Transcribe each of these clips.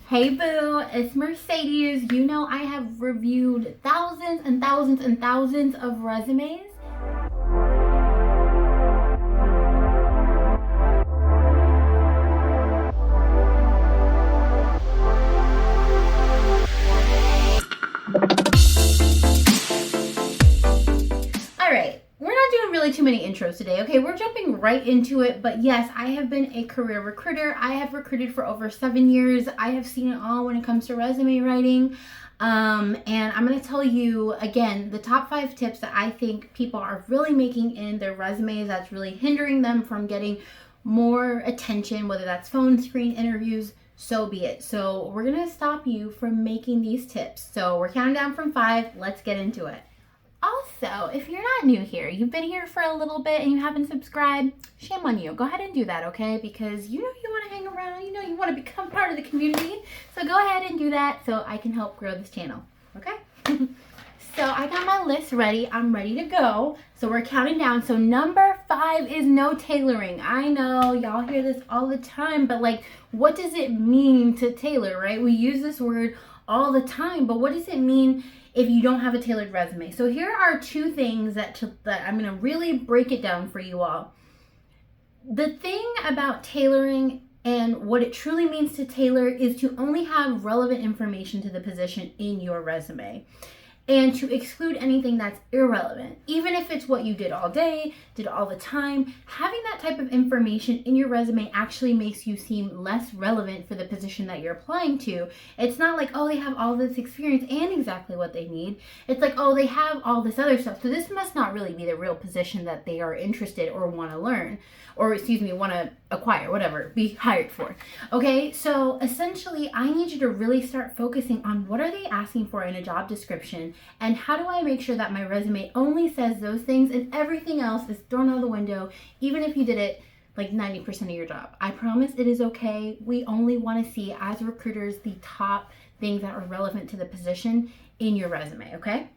Hey boo, it's Mercedes. You know I have reviewed thousands and thousands and thousands of resumes. Alright, we're not doing really too many intros today, okay? We're jumping right into it, but yes, I have been a career recruiter. I have recruited for over 7 years. I have seen it all when it comes to resume writing. And I'm going to tell you, again, the top 5 tips that I think people are really making in their resumes that's really hindering them from getting more attention, whether that's phone screen interviews, so be it. So we're going to stop you from making these tips. So we're counting down from 5. Let's get into it. Also, if you're not new here, you've been here for a little bit and you haven't subscribed, shame on you. Go ahead and do that, okay? Because you know you want to hang around, you know you want to become part of the community. So go ahead and do that so I can help grow this channel, okay? So I got my list ready. I'm ready to go. So we're counting down. So number 5 is no tailoring. I know y'all hear this all the time, but like, what does it mean to tailor, right? We use this word all the time, but what does it mean if you don't have a tailored resume? So here are 2 things that I'm going to really break it down for you all. The thing about tailoring and what it truly means to tailor is to only have relevant information to the position in your resume, and to exclude anything that's irrelevant. Even if it's what you did all day, did all the time, having that type of information in your resume actually makes you seem less relevant for the position that you're applying to. It's not like, oh, they have all this experience and exactly what they need. It's like, oh, they have all this other stuff. So this must not really be the real position that they are interested or want to learn, or want to acquire, whatever, be hired for. Okay, so essentially I need you to really start focusing on what are they asking for in a job description, and how do I make sure that my resume only says those things and everything else is thrown out the window, even if you did it like 90% of your job. I promise it is okay. We only want to see, as recruiters, the top things that are relevant to the position in your resume, okay?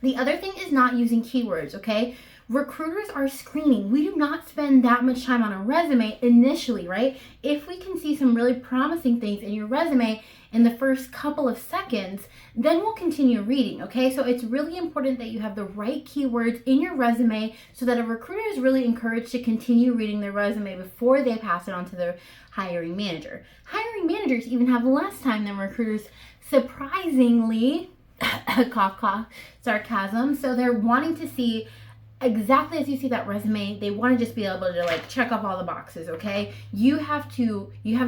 The other thing is not using keywords, okay? Recruiters are screening. We do not spend that much time on a resume initially, right? If we can see some really promising things in your resume in the first couple of seconds, then we'll continue reading, okay? So it's really important that you have the right keywords in your resume so that a recruiter is really encouraged to continue reading their resume before they pass it on to their hiring manager. Hiring managers even have less time than recruiters, surprisingly, cough, cough, sarcasm. So they're wanting to see exactly as you see that resume. They want to just be able to like check off all the boxes, okay? You have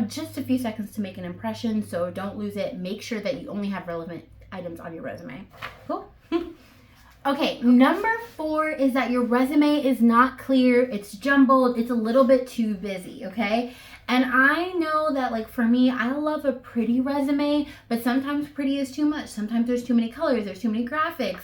just a few seconds to make an impression, so don't lose it. Make sure that you only have relevant items on your resume. Cool. Okay, number 4 is that your resume is not clear. It's jumbled. It's a little bit too busy, okay? And I know that, like, for me, I love a pretty resume, but sometimes pretty is too much. Sometimes there's too many colors. There's too many graphics.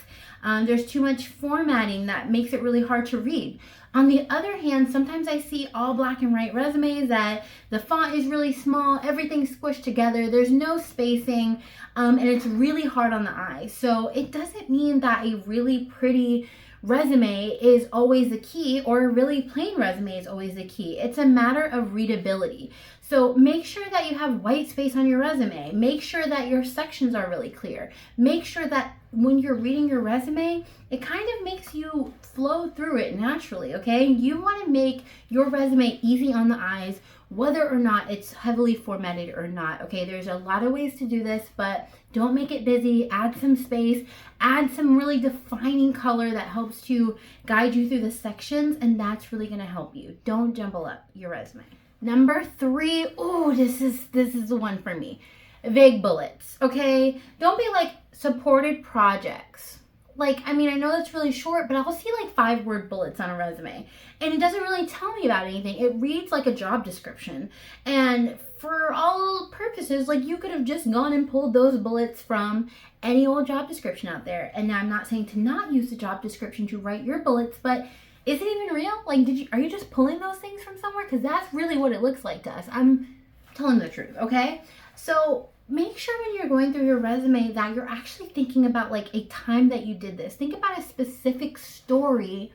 There's too much formatting that makes it really hard to read. On the other hand, sometimes I see all black and white resumes that the font is really small, everything's squished together, there's no spacing, and it's really hard on the eye. So it doesn't mean that a really pretty resume is always the key, or a really plain resume is always the key. It's a matter of readability. So make sure that you have white space on your resume. Make sure that your sections are really clear. Make sure that when you're reading your resume, it kind of makes you flow through it naturally, okay? You want to make your resume easy on the eyes, whether or not it's heavily formatted or not, okay? There's a lot of ways to do this, but don't make it busy. Add some space, add some really defining color that helps to guide you through the sections, and that's really gonna help you. Don't jumble up your resume. Number 3, oh, this is the one for me. Vague bullets, okay? Don't be like supported projects. Like, I mean, I know that's really short, but I'll see like 5-word bullets on a resume, and it doesn't really tell me about anything. It reads like a job description. And for all purposes, like, you could have just gone and pulled those bullets from any old job description out there. And now I'm not saying to not use the job description to write your bullets, but is it even real? Like, are you just pulling those things from somewhere? Because that's really what it looks like to us. I'm telling the truth, okay? So make sure when you're going through your resume that you're actually thinking about like a time that you did this. Think about a specific story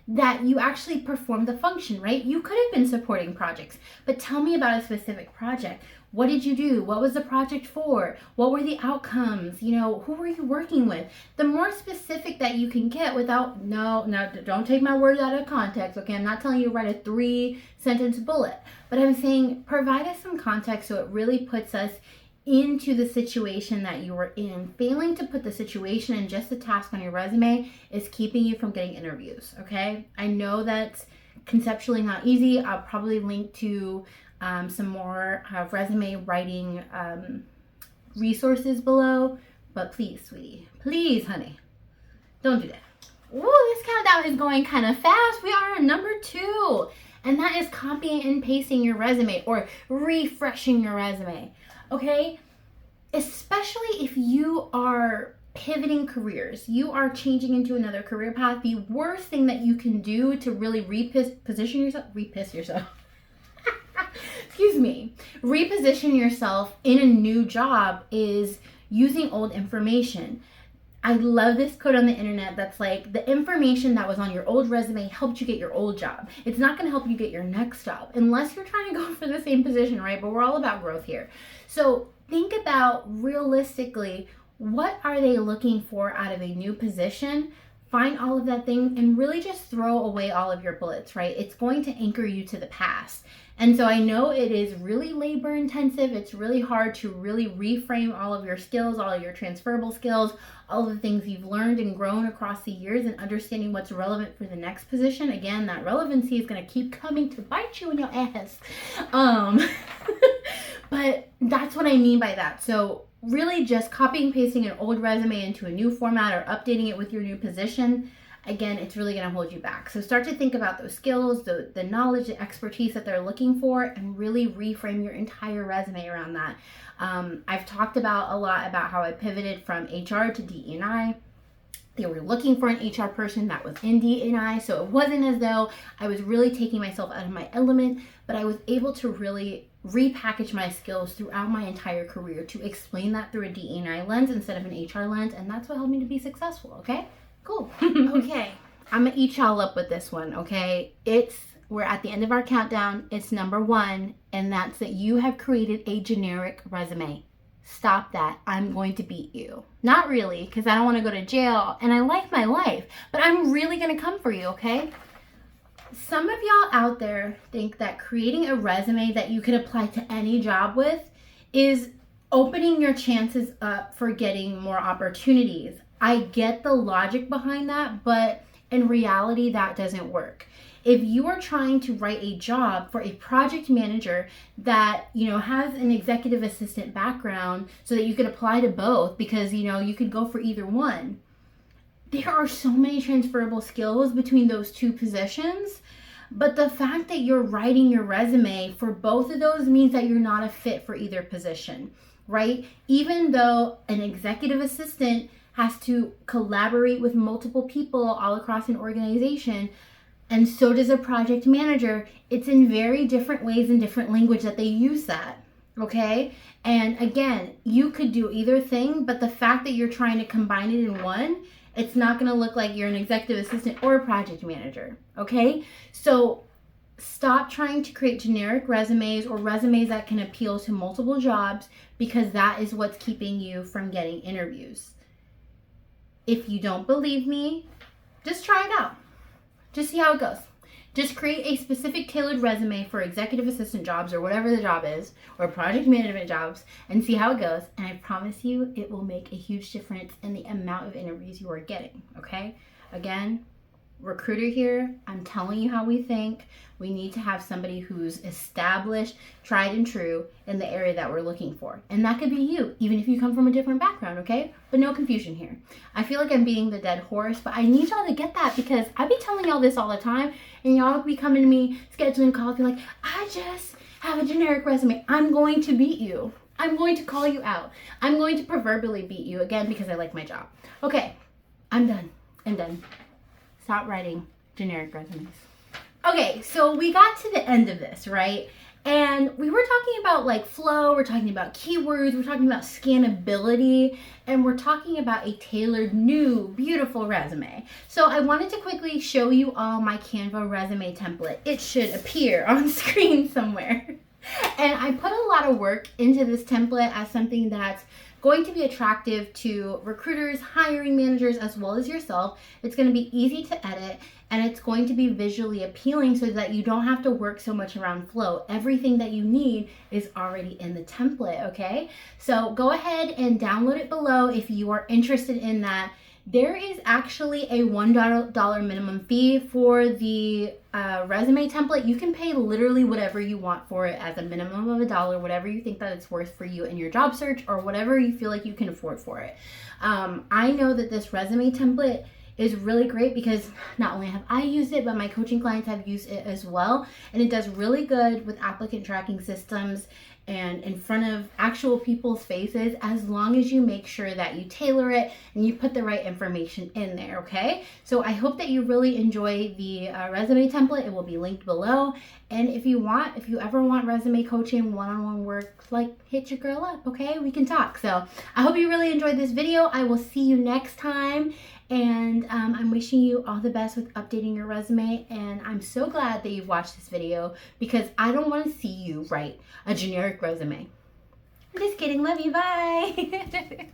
that you actually performed the function, right? You could have been supporting projects, but tell me about a specific project. What did you do? What was the project for? What were the outcomes? You know, who were you working with? The more specific that you can get without, no, don't take my words out of context, okay? I'm not telling you to write a 3-sentence bullet, but I'm saying provide us some context so it really puts us into the situation that you were in. Failing to put the situation and just the task on your resume is keeping you from getting interviews, okay? I know that's conceptually not easy. I'll probably link to some more resume writing resources below, but please, sweetie, please, honey, don't do that. Ooh, this countdown is going kind of fast. We are on number 2, and that is copying and pasting your resume or refreshing your resume, okay? Especially if you are pivoting careers, you are changing into another career path, the worst thing that you can do to really reposition yourself in a new job is using old information. I love this quote on the internet that's like, the information that was on your old resume helped you get your old job. It's not going to help you get your next job unless you're trying to go for the same position, right? But we're all about growth here. So think about realistically, what are they looking for out of a new position? Find all of that thing and really just throw away all of your bullets, right? It's going to anchor you to the past. And so I know it is really labor intensive. It's really hard to really reframe all of your skills, all of your transferable skills, all of the things you've learned and grown across the years and understanding what's relevant for the next position. Again, that relevancy is going to keep coming to bite you in your ass. But that's what I mean by that. So really just copying and pasting an old resume into a new format or updating it with your new position, again, it's really going to hold you back. So start to think about those skills, the knowledge, the expertise that they're looking for, and really reframe your entire resume around that. I've talked about a lot about how I pivoted from HR to DE&I. They were looking for an HR person that was in DE&I, so it wasn't as though I was really taking myself out of my element, but I was able to really repackage my skills throughout my entire career to explain that through a DE&I lens instead of an HR lens, and that's what helped me to be successful, okay? Cool. Okay, I'm gonna eat y'all up with this one, okay? We're at the end of our countdown. It's number 1, and that's that you have created a generic resume. Stop that. I'm going to beat you. Not really, because I don't want to go to jail, and I like my life, but I'm really gonna come for you, okay? Some of y'all out there think that creating a resume that you could apply to any job with is opening your chances up for getting more opportunities. I get the logic behind that, but in reality, that doesn't work. If you are trying to write a job for a project manager that, has an executive assistant background so that you could apply to both because, you could go for either one. There are so many transferable skills between those two positions, but the fact that you're writing your resume for both of those means that you're not a fit for either position, right? Even though an executive assistant has to collaborate with multiple people all across an organization, and so does a project manager, it's in very different ways and different language that they use that, okay? And again, you could do either thing, but the fact that you're trying to combine it in one, it's not gonna look like you're an executive assistant or a project manager, okay? So stop trying to create generic resumes or resumes that can appeal to multiple jobs, because that is what's keeping you from getting interviews. If you don't believe me, just try it out. Just see how it goes. Just create a specific tailored resume for executive assistant jobs or whatever the job is, or project management jobs, and see how it goes. And I promise you, it will make a huge difference in the amount of interviews you are getting, okay? Again, recruiter here, I'm telling you how we think. We need to have somebody who's established, tried and true in the area that we're looking for. And that could be you, even if you come from a different background, okay? But no confusion here. I feel like I'm beating the dead horse, but I need y'all to get that, because I be telling y'all this all the time, and y'all be coming to me, scheduling calls, be like, I just have a generic resume. I'm going to beat you. I'm going to call you out. I'm going to proverbially beat you, again, because I like my job. Okay, I'm done. I'm done. Stop writing generic resumes. Okay, so we got to the end of this, right? And we were talking about like flow, we're talking about keywords, we're talking about scannability, and we're talking about a tailored, new, beautiful resume. So I wanted to quickly show you all my Canva resume template. It should appear on screen somewhere. And I put a lot of work into this template as something that's going to be attractive to recruiters, hiring managers, as well as yourself. It's going to be easy to edit, and it's going to be visually appealing so that you don't have to work so much around flow. Everything that you need is already in the template, okay? So go ahead and download it below if you are interested in that. There is actually a $1 minimum fee for the resume template. You can pay literally whatever you want for it as a minimum of $1, whatever you think that it's worth for you in your job search, or whatever you feel like you can afford for it. I know that this resume template is really great because not only have I used it, but my coaching clients have used it as well. And it does really good with applicant tracking systems and in front of actual people's faces, as long as you make sure that you tailor it and you put the right information in there, okay? So I hope that you really enjoy the resume template. It will be linked below. And if you ever want resume coaching, one-on-one work, like, hit your girl up, okay? We can talk. So I hope you really enjoyed this video. I will see you next time. And I'm wishing you all the best with updating your resume, and I'm so glad that you've watched this video because I don't want to see you write a generic resume. I'm just kidding. Love you. Bye.